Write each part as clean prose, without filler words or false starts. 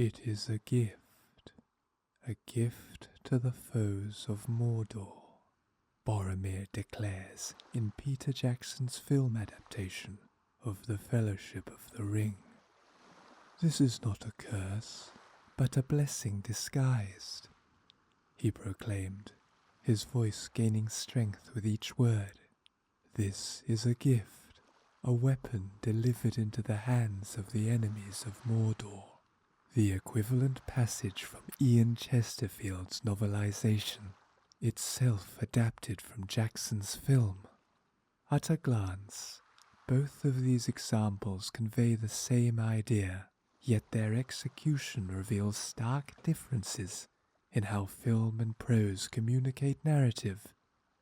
It is a gift to the foes of Mordor, Boromir declares in Peter Jackson's film adaptation of The Fellowship of the Ring. This is not a curse, but a blessing disguised, he proclaimed, his voice gaining strength with each word. This is a gift, a weapon delivered into the hands of the enemies of Mordor. The equivalent passage from Ian Chesterfield's novelization, itself adapted from Jackson's film. At a glance, both of these examples convey the same idea, yet their execution reveals stark differences in how film and prose communicate narrative,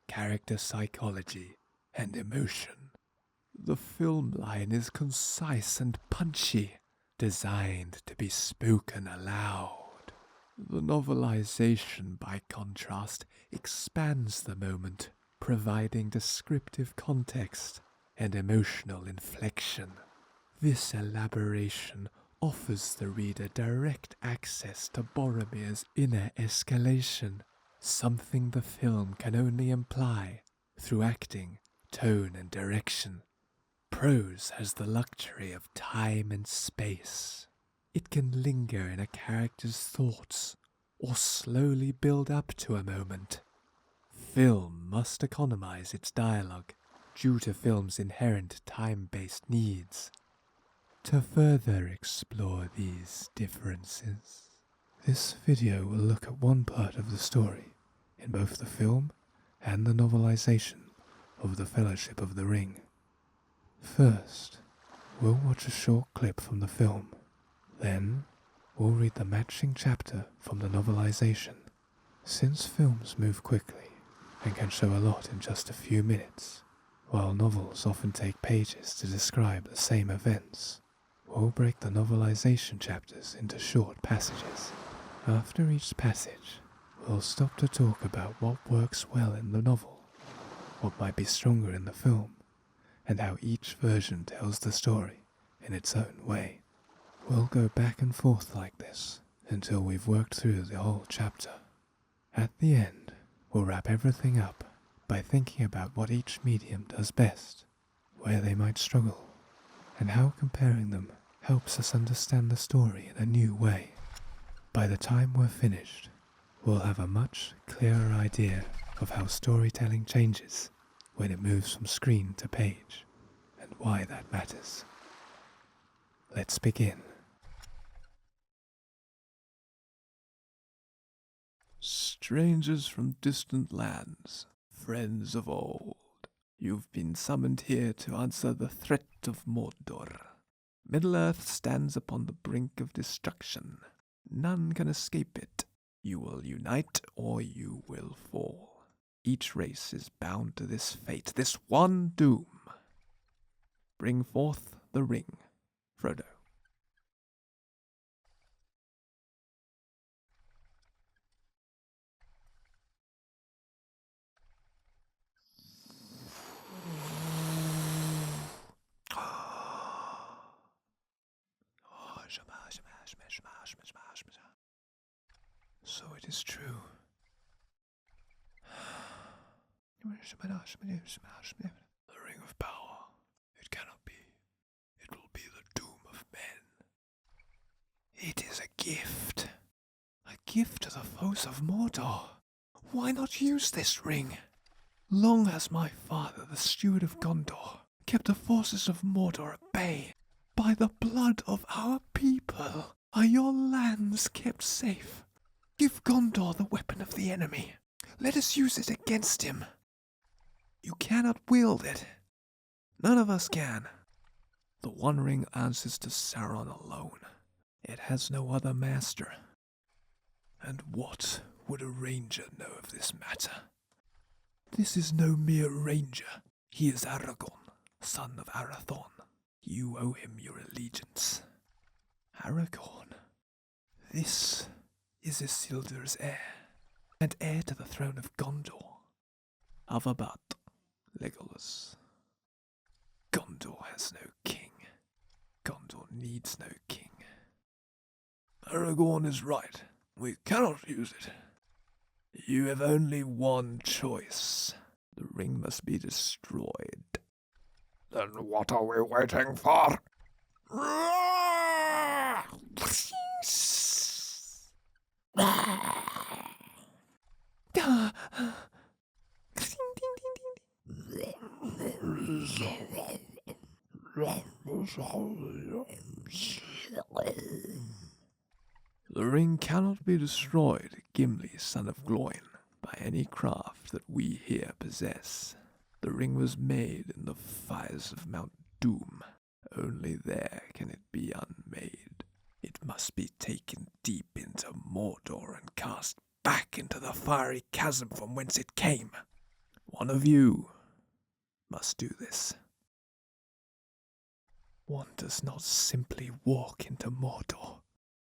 character psychology, and emotion. The film line is concise and punchy, designed to be spoken aloud. The novelization, by contrast, expands the moment, providing descriptive context and emotional inflection. This elaboration offers the reader direct access to Boromir's inner escalation, something the film can only imply through acting, tone, and direction. Prose has the luxury of time and space. It can linger in a character's thoughts or slowly build up to a moment. Film must economize its dialogue due to film's inherent time-based needs. To further explore these differences, this video will look at one part of the story in both the film and the novelization of The Fellowship of the Ring. First, we'll watch a short clip from the film. Then, we'll read the matching chapter from the novelization. Since films move quickly and can show a lot in just a few minutes, while novels often take pages to describe the same events, we'll break the novelization chapters into short passages. After each passage, we'll stop to talk about what works well in the novel, what might be stronger in the film, and how each version tells the story in its own way. We'll go back and forth like this until we've worked through the whole chapter. At the end, we'll wrap everything up by thinking about what each medium does best, where they might struggle, and how comparing them helps us understand the story in a new way. By the time we're finished, we'll have a much clearer idea of how storytelling changes when it moves from screen to page, and why that matters. Let's begin. Strangers from distant lands, friends of old, you've been summoned here to answer the threat of Mordor. Middle-earth stands upon the brink of destruction. None can escape it. You will unite or you will fall. Each race is bound to this fate, this one doom. Bring forth the ring, Frodo. So it is true. The ring of power. It cannot be. It will be the doom of men. It is a gift. A gift to the foes of Mordor. Why not use this ring? Long has my father, the steward of Gondor, kept the forces of Mordor at bay. By the blood of our people are your lands kept safe. Give Gondor the weapon of the enemy. Let us use it against him. You cannot wield it. None of us can. The One Ring answers to Sauron alone. It has no other master. And what would a ranger know of this matter? This is no mere ranger. He is Aragorn, son of Arathorn. You owe him your allegiance. Aragorn. This is Isildur's heir, and heir to the throne of Gondor. Avabat, Legolas. Gondor has no king. Gondor needs no king. Aragorn is right. We cannot use it. You have only one choice. The ring must be destroyed. Then what are we waiting for? The ring cannot be destroyed, Gimli, son of Gloin, by any craft that we here possess. The ring was made in the fires of Mount Doom. Only there can it be unmade. It must be taken deep into Mordor and cast back into the fiery chasm from whence it came. One of you must do this. One does not simply walk into Mordor.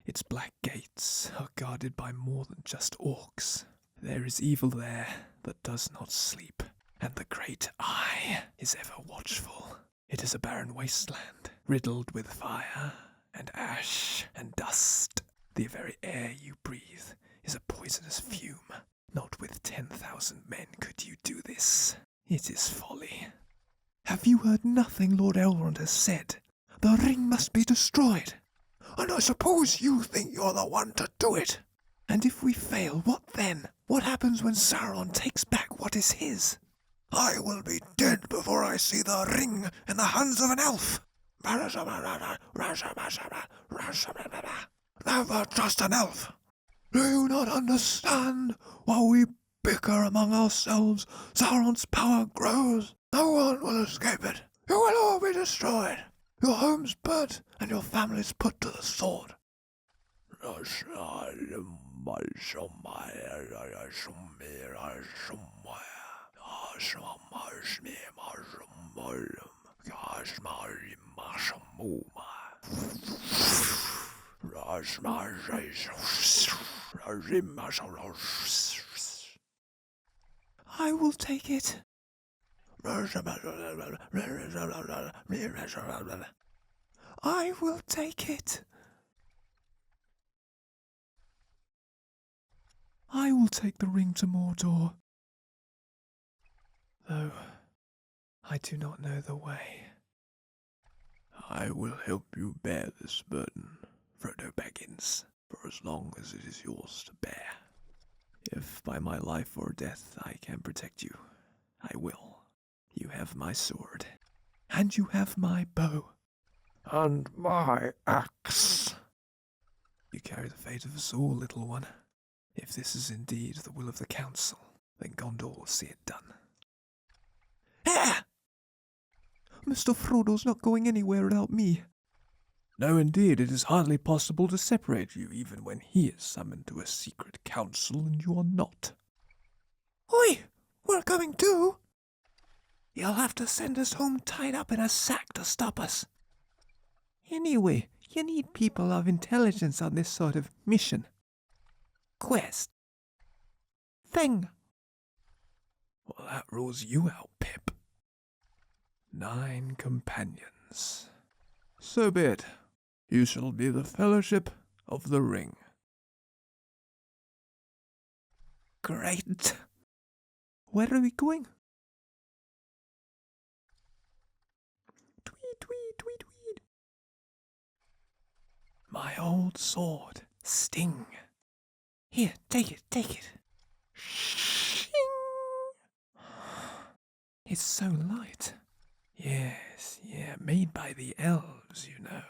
Its black gates are guarded by more than just orcs. There is evil there that does not sleep, and the great Eye is ever watchful. It is a barren wasteland, riddled with fire and ash and dust. The very air you breathe is a poisonous fume. Not with 10,000 men could you do this. It is folly. Have you heard nothing Lord Elrond has said? The ring must be destroyed. And I suppose you think you're the one to do it. And if we fail, what then? What happens when Sauron takes back what is his? I will be dead before I see the ring in the hands of an elf. Never trust an elf. Do you not understand? While we bicker among ourselves, Sauron's power grows. No one will escape it. You will all be destroyed. Your homes burnt and your families put to the sword. I will take it. I will take it. I will take the ring to Mordor. Though I do not know the way. I will help you bear this burden, Frodo Baggins, for as long as it is yours to bear. If by my life or death I can protect you, I will. You have my sword, and you have my bow. And my axe. You carry the fate of us all, little one. If this is indeed the will of the Council, then Gondor will see it done. Ah! Mr. Frodo's not going anywhere without me. No, indeed, it is hardly possible to separate you, even when he is summoned to a secret council and you are not. Oi! We're coming too! You'll have to send us home tied up in a sack to stop us. Anyway, you need people of intelligence on this sort of mission. Quest. Thing. Well, that rules you out, Pip. 9 companions. So be it. You shall be the Fellowship of the Ring. Great. Where are we going? Tweed, tweed, tweed, tweed. My old sword, Sting. Here, take it, take it. Shing. It's so light. Yes, made by the elves, you know.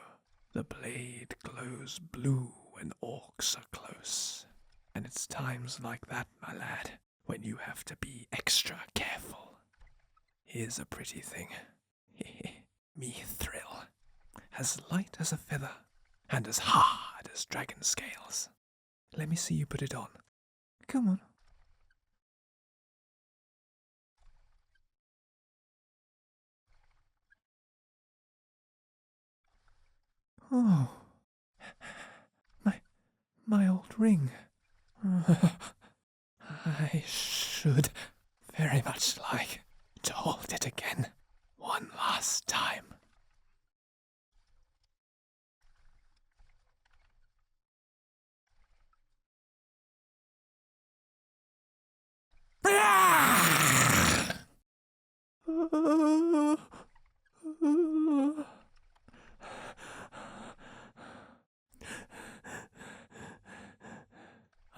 The blade glows blue when orcs are close. And it's times like that, my lad, when you have to be extra careful. Here's a pretty thing. Me thrill. As light as a feather, and as hard as dragon scales. Let me see you put it on. Come on. Oh, my old ring. I should very much like to hold it again, one last time.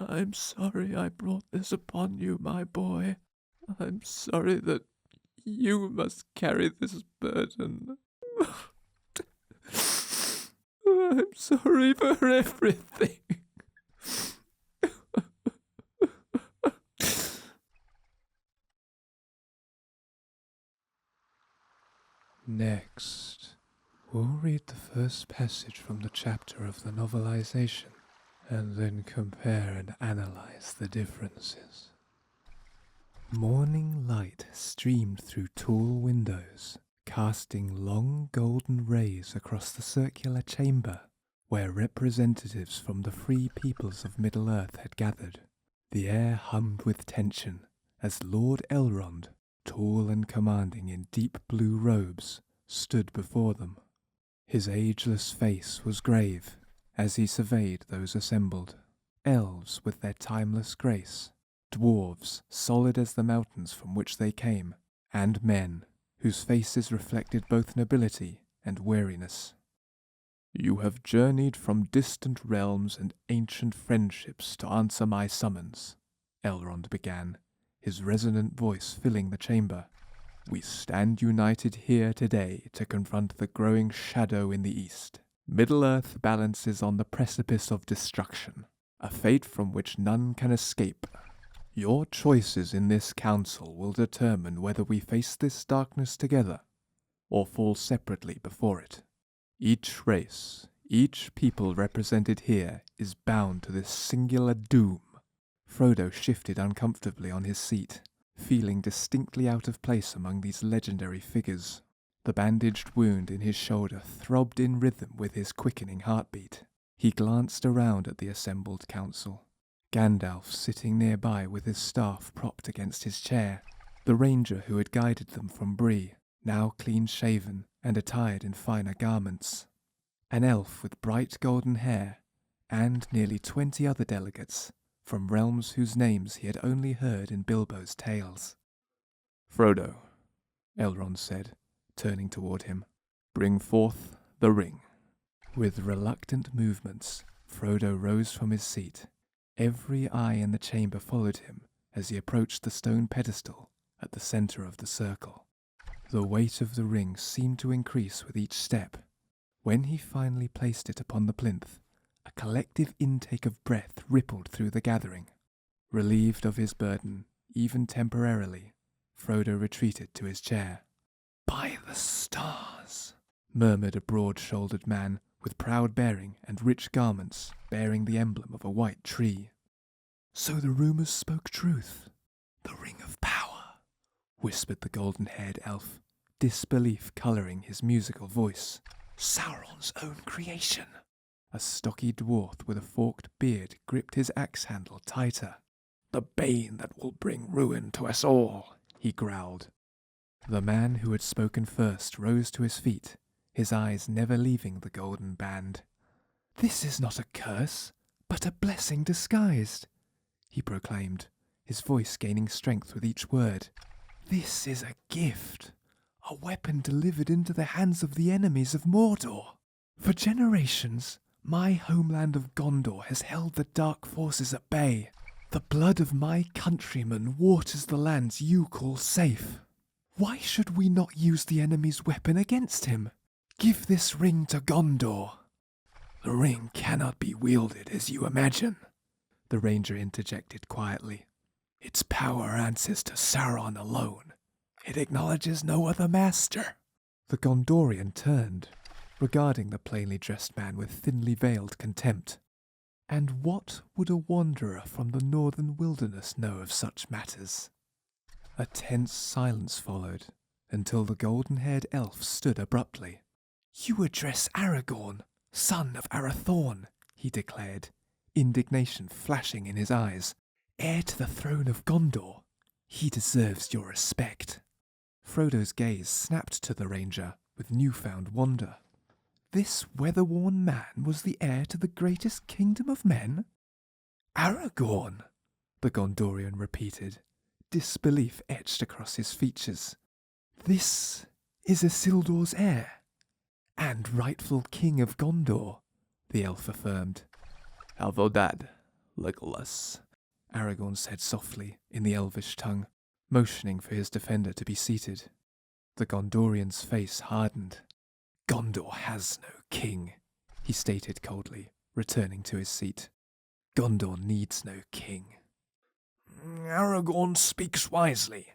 I'm sorry I brought this upon you, my boy. I'm sorry that you must carry this burden. I'm sorry for everything. Next, we'll read the first passage from the chapter of the novelization, and then compare and analyze the differences. Morning light streamed through tall windows, casting long golden rays across the circular chamber where representatives from the free peoples of Middle-earth had gathered. The air hummed with tension as Lord Elrond, tall and commanding in deep blue robes, stood before them. His ageless face was grave as he surveyed those assembled. Elves with their timeless grace, dwarves solid as the mountains from which they came, and men whose faces reflected both nobility and weariness. "You have journeyed from distant realms and ancient friendships to answer my summons," Elrond began, his resonant voice filling the chamber. "We stand united here today to confront the growing shadow in the east. Middle-earth balances on the precipice of destruction, a fate from which none can escape. Your choices in this council will determine whether we face this darkness together, or fall separately before it. Each race, each people represented here is bound to this singular doom." Frodo shifted uncomfortably on his seat, feeling distinctly out of place among these legendary figures. The bandaged wound in his shoulder throbbed in rhythm with his quickening heartbeat. He glanced around at the assembled council. Gandalf sitting nearby with his staff propped against his chair. The ranger who had guided them from Bree, now clean-shaven and attired in finer garments. An elf with bright golden hair, and nearly 20 other delegates, from realms whose names he had only heard in Bilbo's tales. "Frodo," Elrond said, turning toward him, "bring forth the ring." With reluctant movements, Frodo rose from his seat. Every eye in the chamber followed him as he approached the stone pedestal at the center of the circle. The weight of the ring seemed to increase with each step. When he finally placed it upon the plinth, a collective intake of breath rippled through the gathering. Relieved of his burden, even temporarily, Frodo retreated to his chair. "By the stars," murmured a broad-shouldered man with proud bearing and rich garments bearing the emblem of a white tree. "So the rumors spoke truth. The ring of power," whispered the golden-haired elf, disbelief coloring his musical voice. "Sauron's own creation." A stocky dwarf with a forked beard gripped his axe handle tighter. "The bane that will bring ruin to us all," he growled. The man who had spoken first rose to his feet, his eyes never leaving the golden band. "This is not a curse, but a blessing disguised," he proclaimed, his voice gaining strength with each word. "This is a gift, a weapon delivered into the hands of the enemies of Mordor. For generations, my homeland of Gondor has held the dark forces at bay. The blood of my countrymen waters the lands you call safe. Why should we not use the enemy's weapon against him? Give this ring to Gondor." "The ring cannot be wielded as you imagine," the ranger interjected quietly. "Its power answers to Sauron alone. It acknowledges no other master." The Gondorian turned, regarding the plainly dressed man with thinly veiled contempt. And what would a wanderer from the northern wilderness know of such matters? A tense silence followed, until the golden-haired elf stood abruptly. "You address Aragorn, son of Arathorn," he declared, indignation flashing in his eyes. "Heir to the throne of Gondor. He deserves your respect." Frodo's gaze snapped to the ranger with newfound wonder. This weather-worn man was the heir to the greatest kingdom of men? "Aragorn," the Gondorian repeated, disbelief etched across his features. "This is Isildur's heir, and rightful king of Gondor," the elf affirmed. "Although that, Legolas, Aragorn said softly in the Elvish tongue, motioning for his defender to be seated. The Gondorian's face hardened. Gondor has no king, he stated coldly, returning to his seat. Gondor needs no king. Aragorn speaks wisely,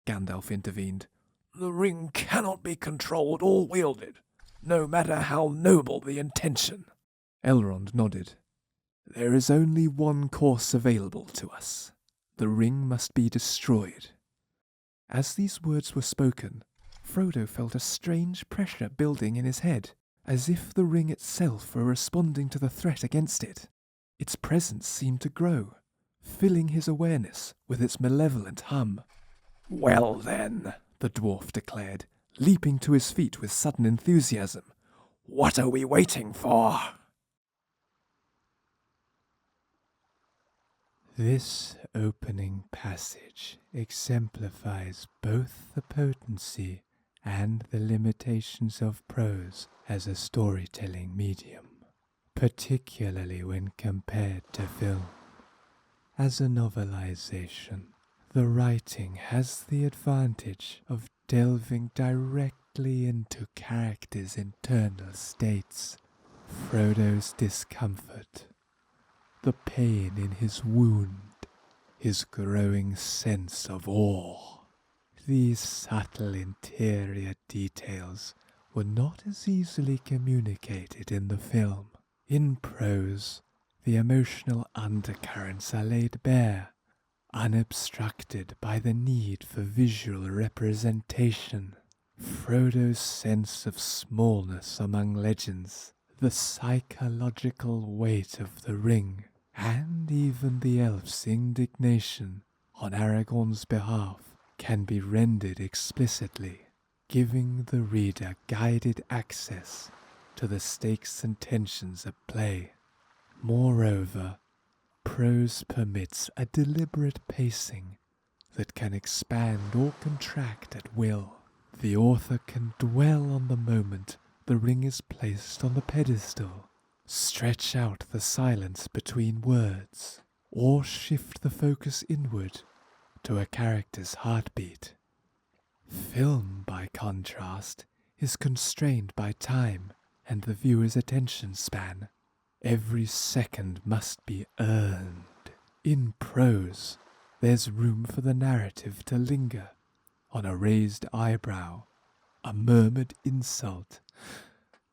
Gandalf intervened. The ring cannot be controlled or wielded, no matter how noble the intention. Elrond nodded. There is only one course available to us. The ring must be destroyed. As these words were spoken, Frodo felt a strange pressure building in his head, as if the ring itself were responding to the threat against it. Its presence seemed to grow, filling his awareness with its malevolent hum. Well then, the dwarf declared, leaping to his feet with sudden enthusiasm. What are we waiting for? This opening passage exemplifies both the potency and the limitations of prose as a storytelling medium, particularly when compared to film. As a novelization, the writing has the advantage of delving directly into characters' internal states. Frodo's discomfort, the pain in his wound, his growing sense of awe. These subtle interior details were not as easily communicated in the film. In prose, the emotional undercurrents are laid bare, unobstructed by the need for visual representation. Frodo's sense of smallness among legends, the psychological weight of the ring, and even the elf's indignation on Aragorn's behalf can be rendered explicitly, giving the reader guided access to the stakes and tensions at play. Moreover, prose permits a deliberate pacing that can expand or contract at will. The author can dwell on the moment the ring is placed on the pedestal, stretch out the silence between words, or shift the focus inward to a character's heartbeat. Film, by contrast, is constrained by time and the viewer's attention span. Every second must be earned. In prose, there's room for the narrative to linger on a raised eyebrow, a murmured insult,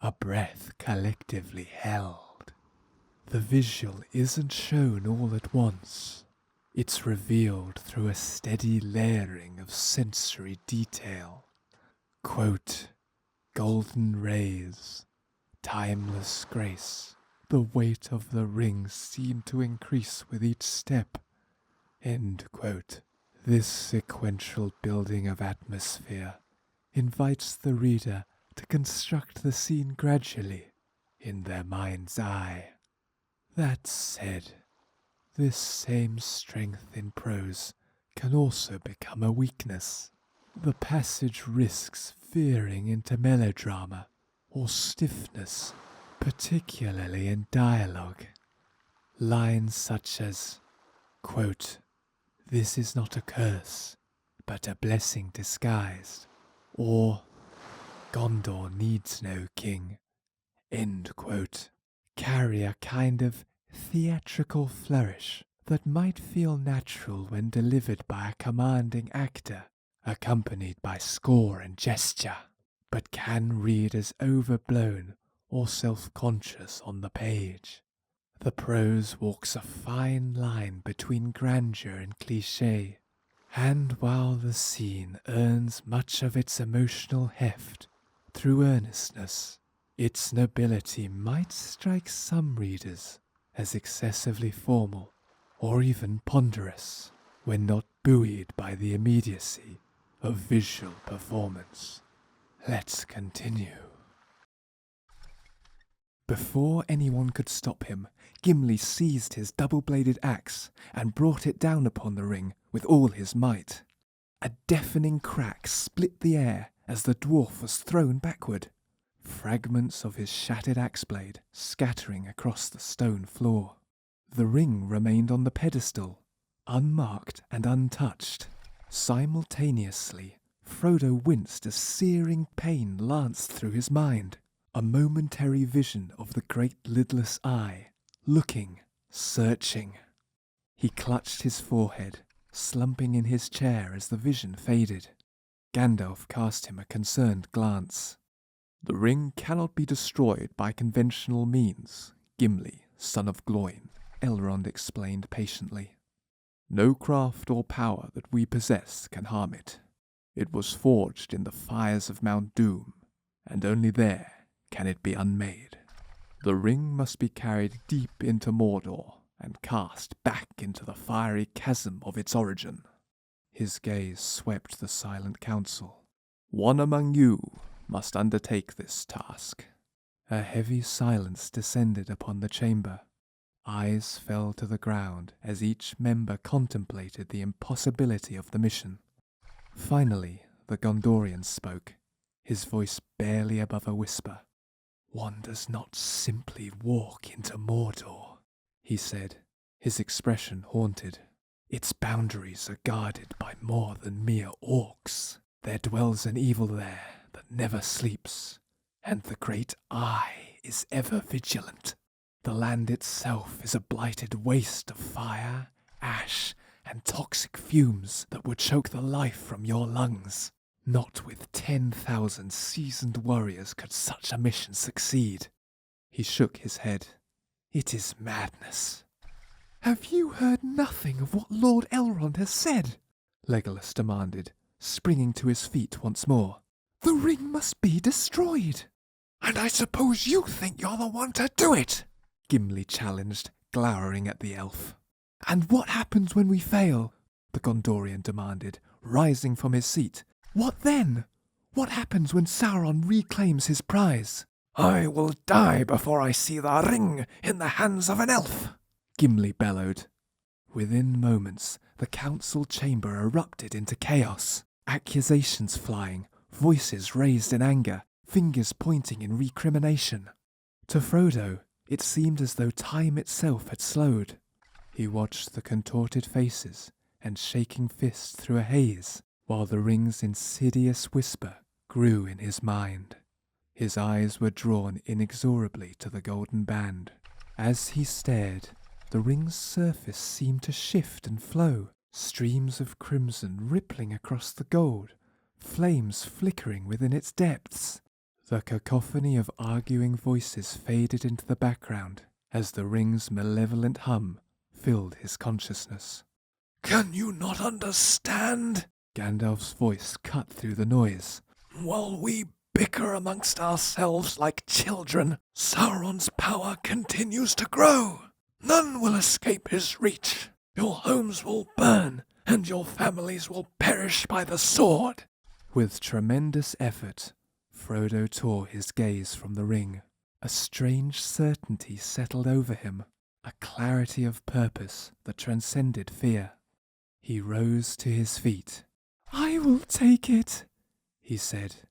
a breath collectively held. The visual isn't shown all at once. It's revealed through a steady layering of sensory detail. Quote, golden rays, timeless grace. The weight of the ring seemed to increase with each step. End quote. This sequential building of atmosphere invites the reader to construct the scene gradually in their mind's eye. That said, this same strength in prose can also become a weakness. The passage risks veering into melodrama or stiffness, particularly in dialogue. Lines such as, quote, this is not a curse, but a blessing disguised, or Gondor needs no king, end quote, carry a kind of theatrical flourish that might feel natural when delivered by a commanding actor, accompanied by score and gesture, but can read as overblown or self-conscious on the page. The prose walks a fine line between grandeur and cliché, and while the scene earns much of its emotional heft through earnestness, its nobility might strike some readers as excessively formal or even ponderous when not buoyed by the immediacy of visual performance. Let's continue. Before anyone could stop him, Gimli seized his double-bladed axe and brought it down upon the ring with all his might. A deafening crack split the air as the dwarf was thrown backward, fragments of his shattered axe blade scattering across the stone floor. The ring remained on the pedestal, unmarked and untouched. Simultaneously, Frodo winced as searing pain lanced through his mind. A momentary vision of the great lidless eye, looking, searching. He clutched his forehead, slumping in his chair as the vision faded. Gandalf cast him a concerned glance. "The ring cannot be destroyed by conventional means, Gimli, son of Gloin," Elrond explained patiently. "No craft or power that we possess can harm it. It was forged in the fires of Mount Doom, and only there can it be unmade. The ring must be carried deep into Mordor and cast back into the fiery chasm of its origin." His gaze swept the silent council. "One among you must undertake this task." A heavy silence descended upon the chamber. Eyes fell to the ground as each member contemplated the impossibility of the mission. Finally, the Gondorian spoke, his voice barely above a whisper. "One does not simply walk into Mordor," he said, his expression haunted. "Its boundaries are guarded by more than mere orcs. There dwells an evil there that never sleeps, and the great Eye is ever vigilant. The land itself is a blighted waste of fire, ash, and toxic fumes that would choke the life from your lungs. Not with 10,000 seasoned warriors could such a mission succeed." He shook his head. "It is madness." "Have you heard nothing of what Lord Elrond has said?" Legolas demanded, springing to his feet once more. "The ring must be destroyed." "And I suppose you think you're the one to do it?" Gimli challenged, glowering at the elf. "And what happens when we fail?" the Gondorian demanded, rising from his seat. "What then? What happens when Sauron reclaims his prize?" "I will die before I see the ring in the hands of an elf," Gimli bellowed. Within moments, the council chamber erupted into chaos. Accusations flying, voices raised in anger, fingers pointing in recrimination. To Frodo, it seemed as though time itself had slowed. He watched the contorted faces and shaking fists through a haze, while the ring's insidious whisper grew in his mind. His eyes were drawn inexorably to the golden band. As he stared, the ring's surface seemed to shift and flow, streams of crimson rippling across the gold, flames flickering within its depths. The cacophony of arguing voices faded into the background as the ring's malevolent hum filled his consciousness. "Can you not understand?" Gandalf's voice cut through the noise. "While we bicker amongst ourselves like children, Sauron's power continues to grow. None will escape his reach. Your homes will burn, and your families will perish by the sword." With tremendous effort, Frodo tore his gaze from the ring. A strange certainty settled over him, a clarity of purpose that transcended fear. He rose to his feet. "I will take it," he said,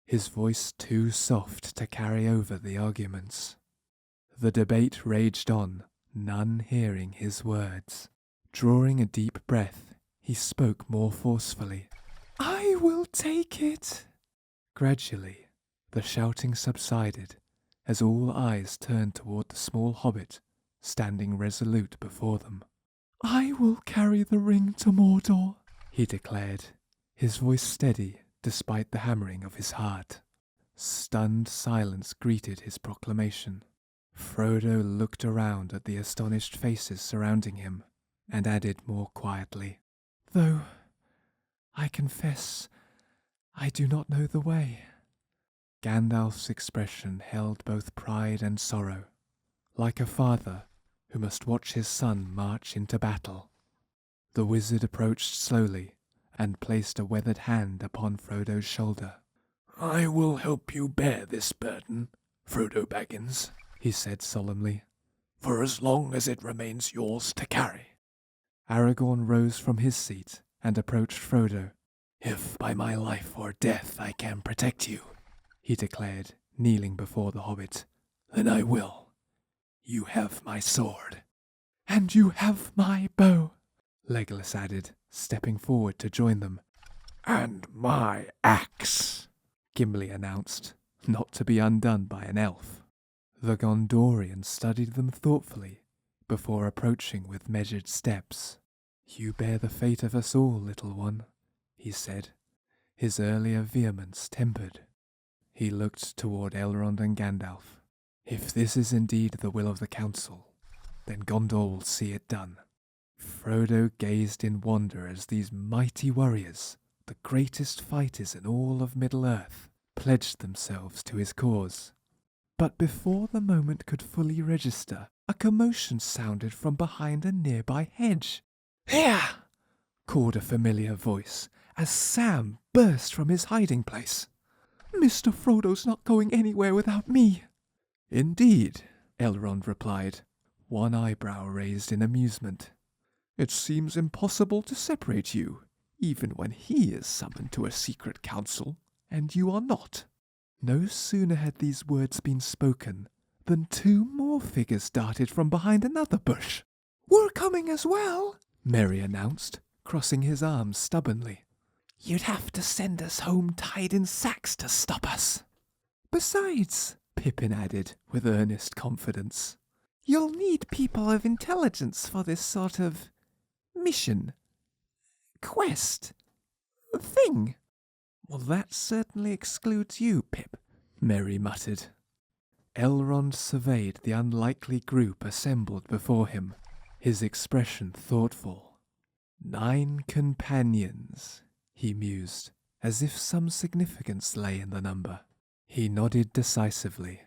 his voice too soft to carry over the arguments. The debate raged on, none hearing his words. Drawing a deep breath, he spoke more forcefully. "I will take it." Gradually, the shouting subsided as all eyes turned toward the small hobbit, standing resolute before them. "I will carry the ring to Mordor," he declared, his voice steady despite the hammering of his heart. Stunned silence greeted his proclamation. Frodo looked around at the astonished faces surrounding him and added more quietly, "Though I confess I do not know the way." Gandalf's expression held both pride and sorrow, like a father who must watch his son march into battle. The wizard approached slowly and placed a weathered hand upon Frodo's shoulder. "I will help you bear this burden, Frodo Baggins," he said solemnly, "for as long as it remains yours to carry." Aragorn rose from his seat and approached Frodo. "If by my life or death I can protect you," he declared, kneeling before the hobbit, "then I will. You have my sword." And you have my bow, Legolas added, stepping forward to join them. And my axe, Gimli announced, not to be undone by an elf. The Gondorian studied them thoughtfully before approaching with measured steps. You bear the fate of us all, little one, he said, his earlier vehemence tempered. He looked toward Elrond and Gandalf. If this is indeed the will of the Council, then Gondor will see it done. Frodo gazed in wonder as these mighty warriors, the greatest fighters in all of Middle-earth, pledged themselves to his cause. But before the moment could fully register, a commotion sounded from behind a nearby hedge. "Here!" called a familiar voice as Sam burst from his hiding place. Mr. Frodo's not going anywhere without me. Indeed, Elrond replied, one eyebrow raised in amusement. It seems impossible to separate you, even when he is summoned to a secret council, and you are not. No sooner had these words been spoken than two more figures darted from behind another bush. "We're coming as well," Merry announced, crossing his arms stubbornly. You'd have to send us home tied in sacks to stop us. Besides, Pippin added with earnest confidence, you'll need people of intelligence for this sort of mission, quest, thing. Well, that certainly excludes you, Pip, Merry muttered. Elrond surveyed the unlikely group assembled before him, his expression thoughtful. 9 companions, he mused, as if some significance lay in the number. He nodded decisively.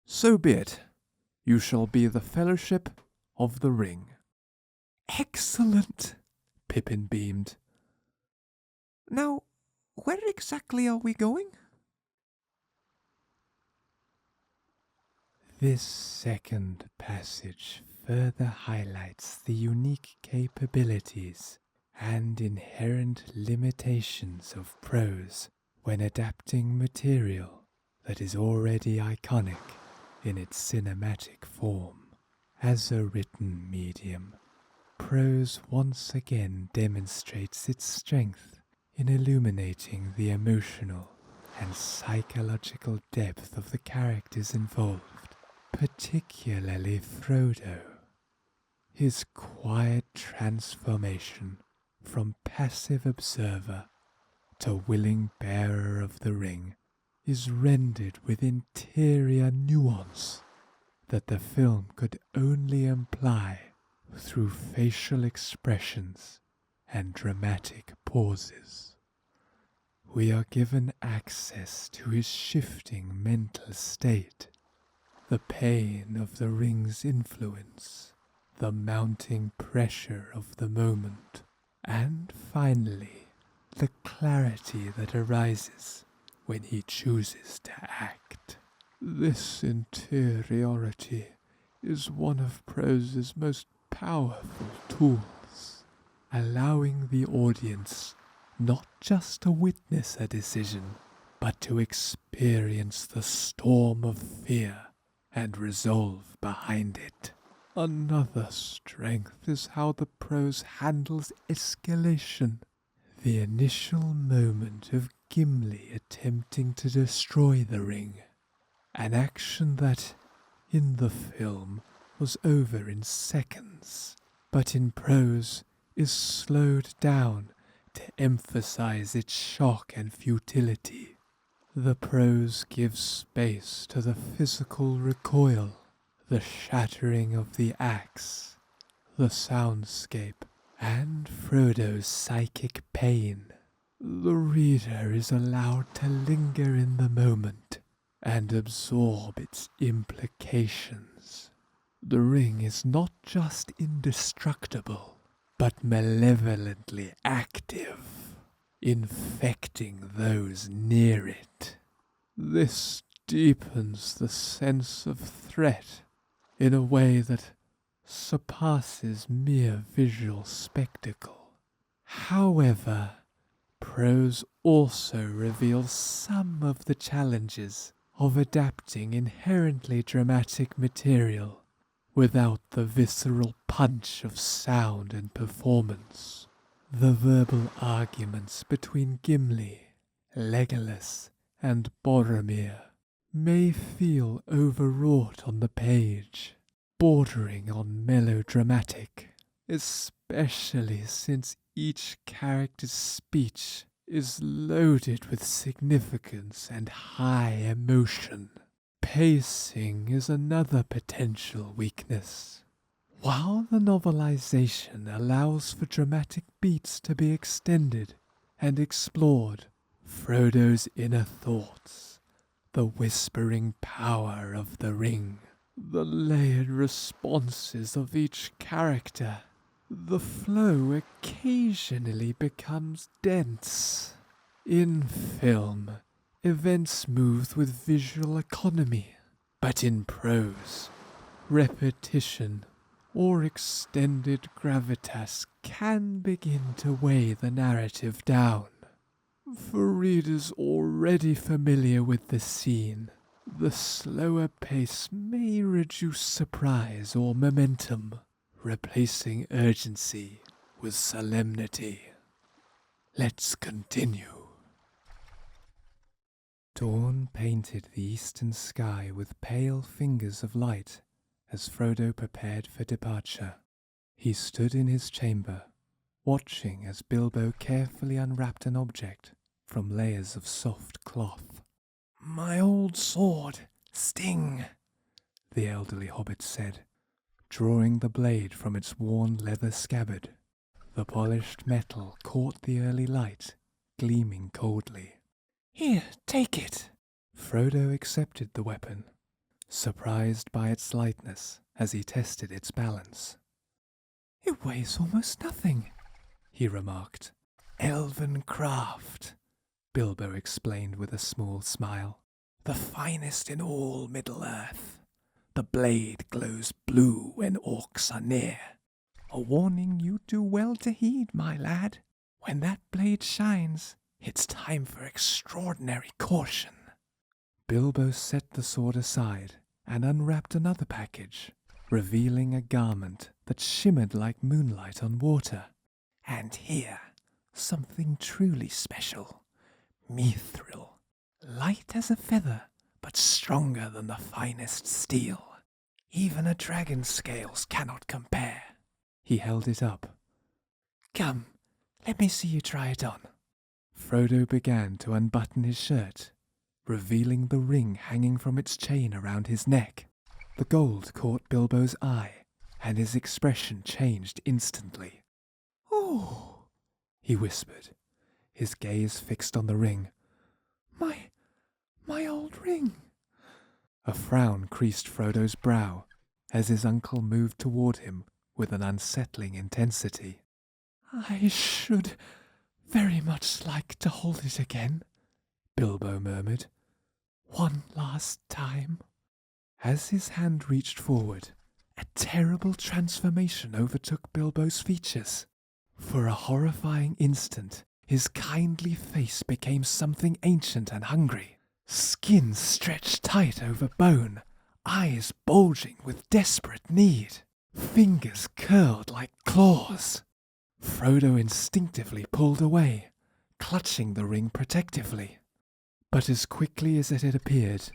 So be it. You shall be the Fellowship of the Ring. Excellent, Pippin beamed. Now, where exactly are we going? This second passage further highlights the unique capabilities and inherent limitations of prose when adapting material that is already iconic in its cinematic form. As a written medium, prose once again demonstrates its strength in illuminating the emotional and psychological depth of the characters involved, particularly Frodo. His quiet transformation from passive observer to willing bearer of the ring is rendered with interior nuance that the film could only imply through facial expressions and dramatic pauses. We are given access to his shifting mental state, the pain of the ring's influence, the mounting pressure of the moment, and finally, the clarity that arises when he chooses to act. This interiority is one of prose's most powerful tools, allowing the audience not just to witness a decision, but to experience the storm of fear and resolve behind it. Another strength is how the prose handles escalation. The initial moment of Gimli attempting to destroy the ring, an action that, in the film, was over in seconds, but in prose is slowed down to emphasize its shock and futility. The prose gives space to the physical recoil, the shattering of the axe, the soundscape, and Frodo's psychic pain. The reader is allowed to linger in the moment and absorb its implications. The ring is not just indestructible, but malevolently active, infecting those near it. This deepens the sense of threat in a way that surpasses mere visual spectacle. However, prose also reveals some of the challenges of adapting inherently dramatic material without the visceral punch of sound and performance. The verbal arguments between Gimli, Legolas, and Boromir may feel overwrought on the page, bordering on melodramatic, especially since each character's speech is loaded with significance and high emotion. Pacing is another potential weakness. While the novelization allows for dramatic beats to be extended and explored, Frodo's inner thoughts, the whispering power of the ring, the layered responses of each character, the flow occasionally becomes dense. In film, events move with visual economy, but in prose, repetition or extended gravitas can begin to weigh the narrative down. For readers already familiar with the scene, the slower pace may reduce surprise or momentum, replacing urgency with solemnity. Let's continue. Dawn painted the eastern sky with pale fingers of light as Frodo prepared for departure. He stood in his chamber, watching as Bilbo carefully unwrapped an object from layers of soft cloth. "My old sword, Sting," the elderly hobbit said, drawing the blade from its worn leather scabbard. The polished metal caught the early light, gleaming coldly. "Here, take it." Frodo accepted the weapon, surprised by its lightness as he tested its balance. "It weighs almost nothing," he remarked. "Elven craft," Bilbo explained with a small smile. "The finest in all Middle-earth. The blade glows blue when orcs are near. A warning you do well to heed, my lad. When that blade shines, it's time for extraordinary caution." Bilbo set the sword aside and unwrapped another package, revealing a garment that shimmered like moonlight on water. "And here, something truly special. Mithril. Light as a feather, but stronger than the finest steel. Even a dragon's scales cannot compare." He held it up. "Come, let me see you try it on." Frodo began to unbutton his shirt, revealing the ring hanging from its chain around his neck. The gold caught Bilbo's eye, and his expression changed instantly. "Oh," he whispered, his gaze fixed on the ring. My old ring." A frown creased Frodo's brow as his uncle moved toward him with an unsettling intensity. "I should very much like to hold it again," Bilbo murmured. "One last time." As his hand reached forward, a terrible transformation overtook Bilbo's features. For a horrifying instant, his kindly face became something ancient and hungry. Skin stretched tight over bone, eyes bulging with desperate need, fingers curled like claws. Frodo instinctively pulled away, clutching the ring protectively. But as quickly as it had appeared,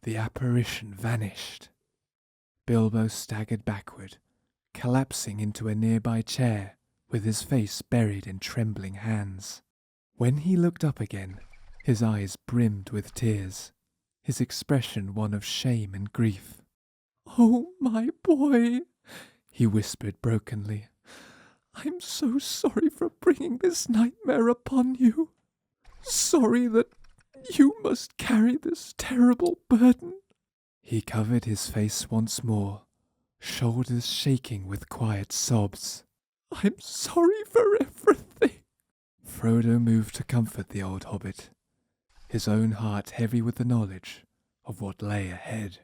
the apparition vanished. Bilbo staggered backward, collapsing into a nearby chair, with his face buried in trembling hands. When he looked up again, his eyes brimmed with tears, his expression one of shame and grief. "Oh, my boy," he whispered brokenly. "I'm so sorry for bringing this nightmare upon you. Sorry that you must carry this terrible burden." He covered his face once more, shoulders shaking with quiet sobs. "I'm sorry for everything." Frodo moved to comfort the old hobbit, his own heart heavy with the knowledge of what lay ahead.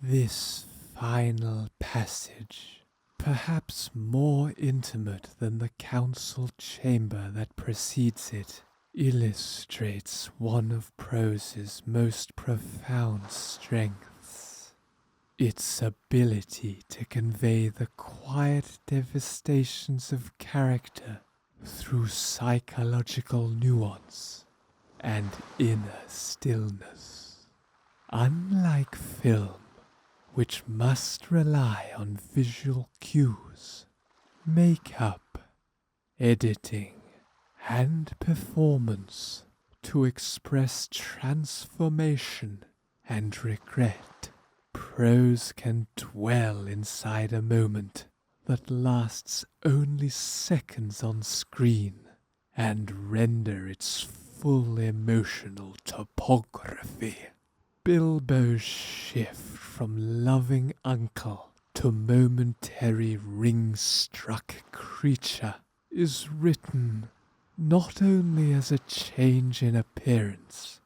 This final passage, perhaps more intimate than the council chamber that precedes it, illustrates one of prose's most profound strengths, its ability to convey the quiet devastations of character through psychological nuance and inner stillness. Unlike film, which must rely on visual cues, makeup, editing, and performance to express transformation and regret, prose can dwell inside a moment that lasts only seconds on screen and render its full emotional topography. Bilbo's shift from loving uncle to momentary ring-struck creature is written not only as a change in appearance,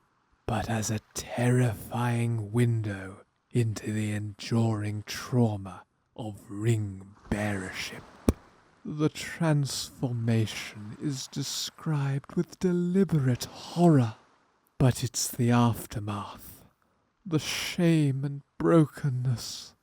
but as a terrifying window into the enduring trauma of ring-bearership. The transformation is described with deliberate horror, but it's the aftermath, the shame and brokenness,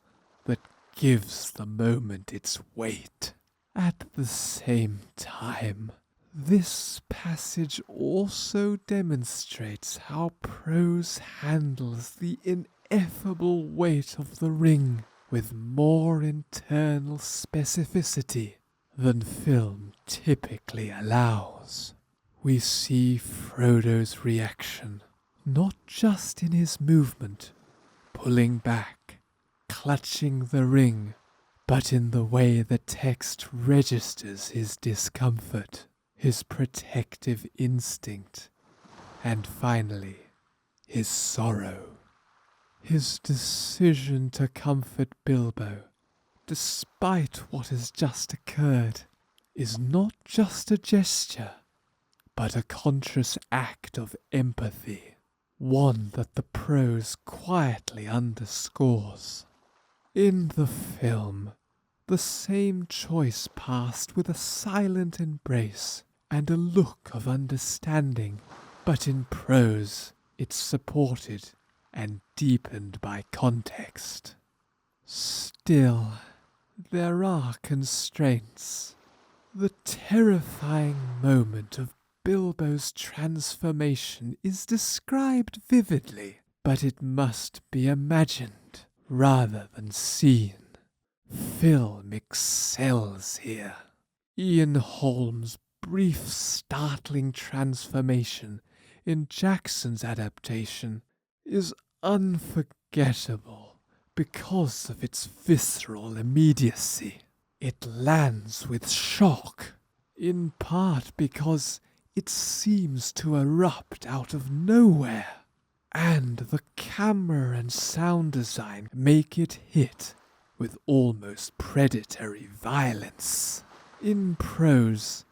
that gives the moment its weight. At the same time, this passage also demonstrates how prose handles the ineffable weight of the ring with more internal specificity than film typically allows. We see Frodo's reaction, not just in his movement, pulling back, clutching the ring, but in the way the text registers his discomfort, his protective instinct, and finally, his sorrow. His decision to comfort Bilbo, despite what has just occurred, is not just a gesture, but a conscious act of empathy, one that the prose quietly underscores. In the film, the same choice passed with a silent embrace and a look of understanding, but in prose it's supported and deepened by context. Still, there are constraints. The terrifying moment of Bilbo's transformation is described vividly, but it must be imagined rather than seen. Film excels here. Ian Holm's brief, startling transformation in Jackson's adaptation is unforgettable because of its visceral immediacy. It lands with shock, in part because it seems to erupt out of nowhere, and the camera and sound design make it hit with almost predatory violence. In prose,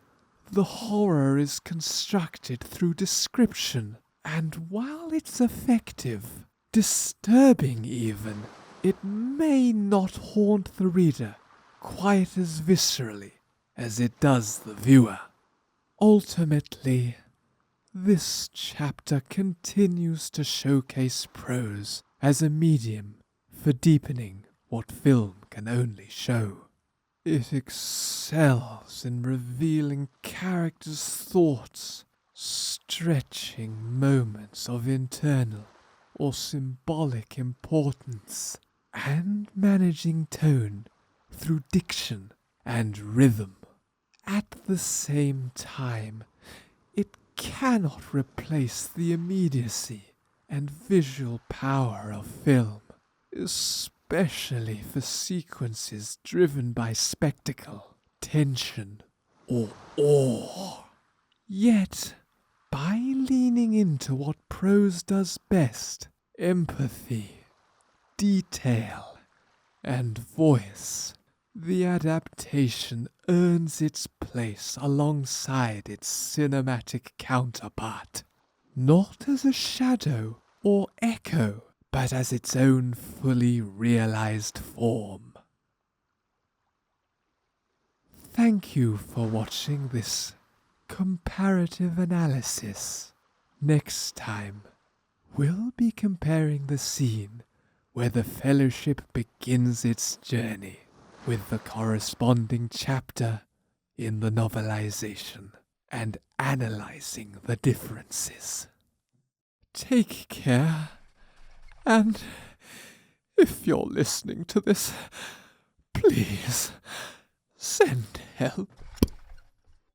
the horror is constructed through description, and while it's effective, disturbing even, it may not haunt the reader quite as viscerally as it does the viewer. Ultimately, this chapter continues to showcase prose as a medium for deepening what film can only show. It excels in revealing characters' thoughts, stretching moments of internal or symbolic importance, and managing tone through diction and rhythm. At the same time, it cannot replace the immediacy and visual power of film, especially for sequences driven by spectacle, tension, or awe. Yet, by leaning into what prose does best, empathy, detail, and voice, the adaptation earns its place alongside its cinematic counterpart, not as a shadow or echo, but as its own fully realized form. Thank you for watching this comparative analysis. Next time, we'll be comparing the scene where the Fellowship begins its journey with the corresponding chapter in the novelization and analyzing the differences. Take care, and if you're listening to this, please send help.